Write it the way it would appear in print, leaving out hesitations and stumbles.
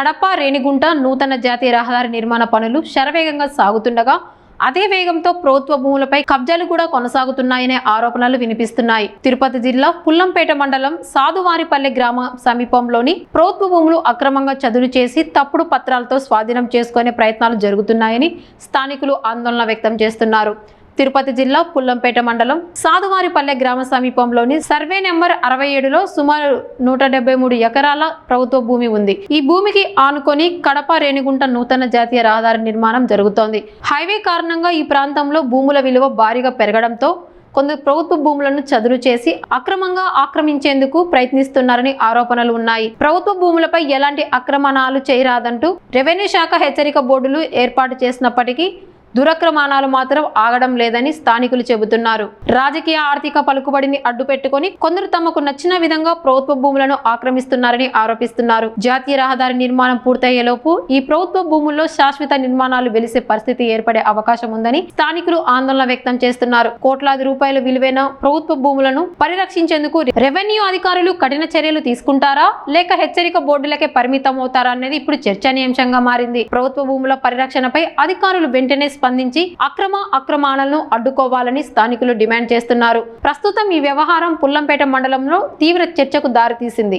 కడప రేణిగుంట నూతన జాతీయ రహదారి నిర్మాణ పనులు శరవేగంగా సాగుతుండగా అదే వేగంతో ప్రభుత్వ భూములపై కబ్జాలు కూడా కొనసాగుతున్నాయనే ఆరోపణలు వినిపిస్తున్నాయి. తిరుపతి జిల్లా పుల్లంపేట మండలం సాధువారిపల్లె గ్రామ సమీపంలోని ప్రభుత్వ భూములు అక్రమంగా చదును చేసి తప్పుడు పత్రాలతో స్వాధీనం చేసుకునే ప్రయత్నాలు జరుగుతున్నాయని స్థానికులు ఆందోళన వ్యక్తం చేస్తున్నారు. తిరుపతి జిల్లా పుల్లంపేట మండలం సాధువారిపల్లె గ్రామ సమీపంలోని సర్వే నెంబర్ 67లో సుమారు 173 ఎకరాల ప్రభుత్వ భూమి ఉంది. ఈ భూమికి ఆనుకొని కడప రేణిగుంట నూతన జాతీయ రహదారి నిర్మాణం జరుగుతోంది. హైవే కారణంగా ఈ ప్రాంతంలో భూముల విలువ భారీగా పెరగడంతో కొందరు ప్రభుత్వ భూములను చదును చేసి అక్రమంగా ఆక్రమించేందుకు ప్రయత్నిస్తున్నారని ఆరోపణలు ఉన్నాయి. ప్రభుత్వ భూములపై ఎలాంటి ఆక్రమణాలు చేయరాదంటూ రెవెన్యూ శాఖ హెచ్చరిక బోర్డులు ఏర్పాటు చేసినప్పటికీ దురక్రమణాలు మాత్రం ఆగడం లేదని స్థానికులు చెబుతున్నారు. రాజకీయ ఆర్థిక పలుకుబడిని అడ్డుపెట్టుకుని కొందరు తమకు నచ్చిన విధంగా ప్రభుత్వ భూములను ఆక్రమిస్తున్నారని ఆరోపిస్తున్నారు. జాతీయ రహదారి నిర్మాణం పూర్తయ్యేలోపు ఈ ప్రభుత్వ భూముల్లో శాశ్వత నిర్మాణాలు వెలిసే పరిస్థితి ఏర్పడే అవకాశం ఉందని స్థానికులు ఆందోళన వ్యక్తం చేస్తున్నారు. కోట్లాది రూపాయల విలువైన ప్రభుత్వ భూములను పరిరక్షించేందుకు రెవెన్యూ అధికారులు కఠిన చర్యలు తీసుకుంటారా లేక హెచ్చరిక బోర్డులకే పరిమితం అవుతారా అనేది ఇప్పుడు చర్చనీయాంశంగా మారింది. ప్రభుత్వ భూముల పరిరక్షణపై అధికారులు వెంటనే స్పందించి అక్రమాలను అడ్డుకోవాలని స్థానికులు డిమాండ్ చేస్తున్నారు. ప్రస్తుతం ఈ వ్యవహారం పుల్లంపేట మండలంలో తీవ్ర చర్చకు దారితీసింది.